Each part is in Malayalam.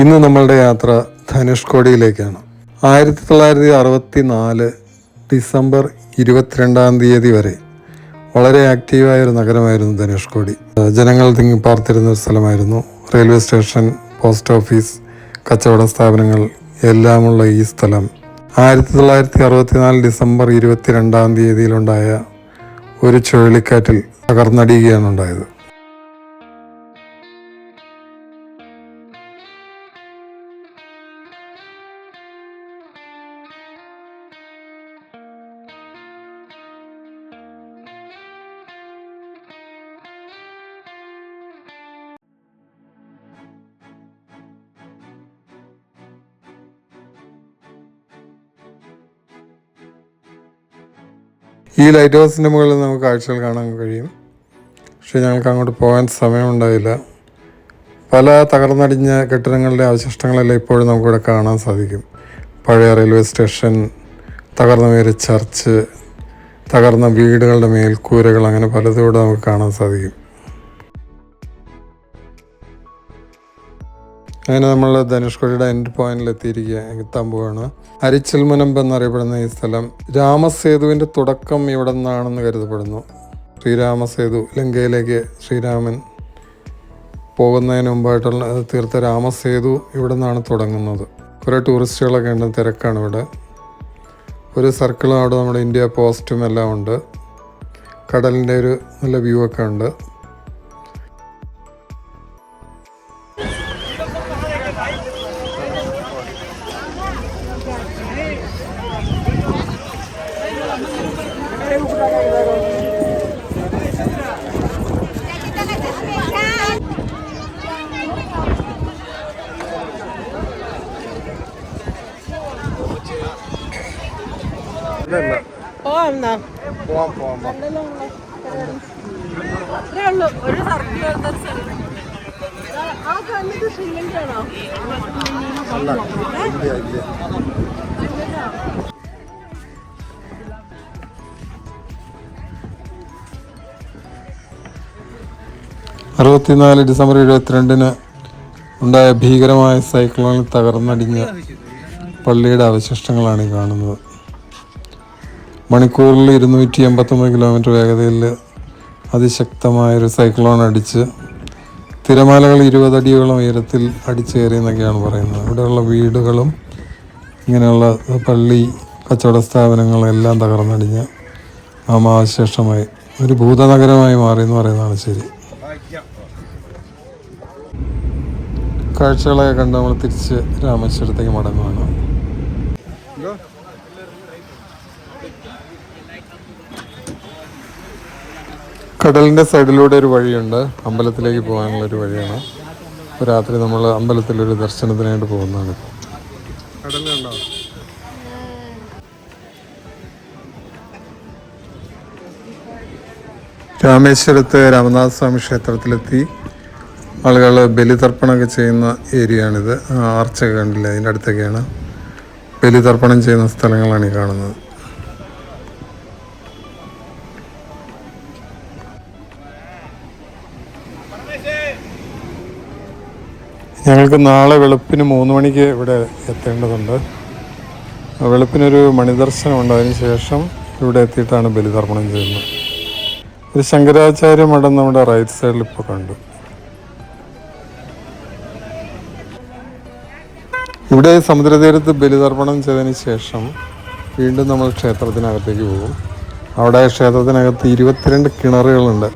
ഇന്ന് നമ്മളുടെ യാത്ര ധനുഷ്കോടിയിലേക്കാണ്. 1964 ഡിസംബർ 22 വരെ വളരെ ആക്റ്റീവായൊരു നഗരമായിരുന്നു ധനുഷ്കോടി. ജനങ്ങൾ തിങ്ങിപ്പാർത്തിരുന്ന ഒരു സ്ഥലമായിരുന്നു. റെയിൽവേ സ്റ്റേഷൻ, പോസ്റ്റ് ഓഫീസ്, കച്ചവട സ്ഥാപനങ്ങൾ എല്ലാമുള്ള ഈ സ്ഥലം 1964 ഡിസംബർ 22 ഒരു ചുഴലിക്കാറ്റിൽ തകർന്നടിയുകയാണ് ഉണ്ടായത്. ഈ ലൈറ്റ് ഹൗസിൻ്റെ മുകളിൽ നമുക്ക് കാഴ്ചകൾ കാണാൻ കഴിയും. പക്ഷേ ഞങ്ങൾക്ക് അങ്ങോട്ട് പോകാൻ സമയമുണ്ടായില്ല. പല തകർന്നടിഞ്ഞ കെട്ടിടങ്ങളുടെ അവശിഷ്ടങ്ങളെല്ലാം ഇപ്പോഴും നമുക്കിവിടെ കാണാൻ സാധിക്കും. പഴയ റെയിൽവേ സ്റ്റേഷൻ, തകർന്ന ഒരു ചർച്ച്, തകർന്ന വീടുകളുടെ മേൽക്കൂരകൾ, അങ്ങനെ പലതും ഇവിടെ നമുക്ക് കാണാൻ സാധിക്കും. അങ്ങനെ നമ്മൾ ധനുഷ്കോടിയുടെ എൻഡ് പോയിന്റിൽ എത്താൻ പോവുകയാണ്. അരിച്ചൽ മുനമ്പ് എന്നറിയപ്പെടുന്ന ഈ സ്ഥലം രാമസേതുവിൻ്റെ തുടക്കം ഇവിടെ നിന്നാണെന്ന് കരുതപ്പെടുന്നു. ശ്രീരാമസേതു, ലങ്കയിലേക്ക് ശ്രീരാമൻ പോകുന്നതിന് മുമ്പായിട്ടുള്ള തീർത്ത രാമസേതു ഇവിടെ നിന്നാണ് തുടങ്ങുന്നത്. കുറേ ടൂറിസ്റ്റുകളൊക്കെ ഉണ്ട്, തിരക്കാണ് ഇവിടെ. ഒരു സർക്കിളും അവിടെ നമ്മുടെ ഇന്ത്യ പോസ്റ്റും എല്ലാം ഉണ്ട്. കടലിൻ്റെ ഒരു നല്ല വ്യൂ ഒക്കെ ഉണ്ട്. ഒരു സർക്കിൾ ശ്രീലങ്കയാണോ? 64 ഡിസംബർ 22 ഉണ്ടായ ഭീകരമായ സൈക്ലോണിൽ തകർന്നടിഞ്ഞ പള്ളിയുടെ അവശിഷ്ടങ്ങളാണ് ഈ കാണുന്നത്. മണിക്കൂറിൽ 289 കിലോമീറ്റർ വേഗതയിൽ അതിശക്തമായൊരു സൈക്ലോൺ അടിച്ച് തിരമാലകൾ 20 അടിയോളം ഉയരത്തിൽ അടിച്ചേറിയെന്നൊക്കെയാണ് പറയുന്നത്. ഇവിടെയുള്ള വീടുകളും ഇങ്ങനെയുള്ള പള്ളി, കച്ചവട സ്ഥാപനങ്ങളെല്ലാം തകർന്നടിഞ്ഞ് നാമാവശേഷമായി ഒരു ഭൂതനഗരമായി മാറിയെന്ന് പറയുന്നതാണ് ശരി. കാഴ്ചകളൊക്കെ കണ്ട് നമ്മൾ തിരിച്ച് രാമേശ്വരത്തേക്ക് മടങ്ങുവാണ്. കടലിൻ്റെ സൈഡിലൂടെ ഒരു വഴിയുണ്ട്, അമ്പലത്തിലേക്ക് പോകാനുള്ളൊരു വഴിയാണ്. ഇപ്പോൾ രാത്രി നമ്മൾ അമ്പലത്തിലൊരു ദർശനത്തിനായിട്ട് പോകുന്നതാണ്. കടലുണ്ടോ? രാമേശ്വരത്ത് രാമനാഥ സ്വാമി ക്ഷേത്രത്തിലെത്തി ആളുകൾ ബലിതർപ്പണമൊക്കെ ചെയ്യുന്ന ഏരിയയാണിത്. ആർച്ചൊക്കെ കണ്ടില്ല, അതിൻ്റെ അടുത്തൊക്കെയാണ് ബലിതർപ്പണം ചെയ്യുന്ന സ്ഥലങ്ങളാണ് ഈ കാണുന്നത്. ഞങ്ങൾക്ക് നാളെ വെളുപ്പിന് 3 മണിക്ക് ഇവിടെ എത്തേണ്ടതുണ്ട്. വെളുപ്പിനൊരു മണിദർശനമുണ്ട്. അതിന് ശേഷം ഇവിടെ എത്തിയിട്ടാണ് ബലിതർപ്പണം ചെയ്യുന്നത്. ഒരു ശങ്കരാചാര്യ മഠം നമ്മുടെ റൈറ്റ് സൈഡിൽ ഇപ്പോൾ കണ്ടു. ഇവിടെ സമുദ്രതീരത്ത് ബലിതർപ്പണം ചെയ്തതിന് ശേഷം വീണ്ടും നമ്മൾ ക്ഷേത്രത്തിനകത്തേക്ക് പോകും. അവിടെ ക്ഷേത്രത്തിനകത്ത് 22 കിണറുകളുണ്ട്.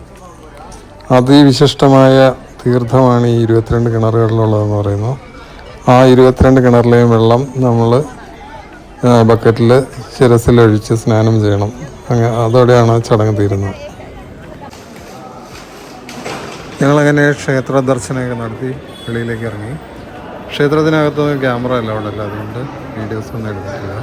അതിവിശിഷ്ടമായ തീർത്ഥമാണ് ഈ 22 കിണറുകളിലുള്ളതെന്ന് പറയുന്നു. ആ 22 കിണറിലെയും വെള്ളം നമ്മൾ ബക്കറ്റിൽ ശിരസിലൊഴിച്ച് സ്നാനം ചെയ്യണം. അതോടെയാണ് ചടങ്ങ് തീരുന്നത്. ഞങ്ങളങ്ങനെ ക്ഷേത്ര ദർശനമൊക്കെ നടത്തി വെളിയിലേക്ക് ഇറങ്ങി. ക്ഷേത്രത്തിനകത്തൊന്നും ക്യാമറ അല്ല അവിടെ അല്ല, അതുകൊണ്ട് വീഡിയോസ് ഒന്നും എടുത്തിട്ടില്ല.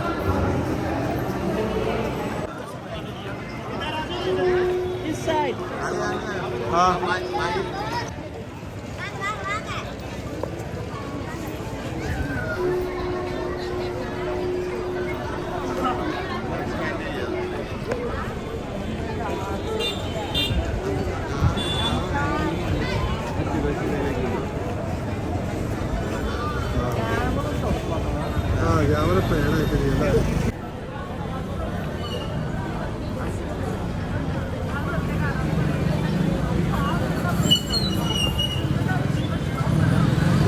രാവിലെ പേടായിട്ട് ചെയ്യല്ലേ.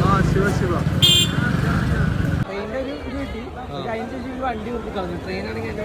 ആ ശിവ ശിവ ട്രെയിനിൻ്റെ ഒരു കിട്ടി. അതിന് ശേഷം വണ്ടി നിർത്തി കളഞ്ഞു. ട്രെയിനാണെങ്കിൽ എൻ്റെ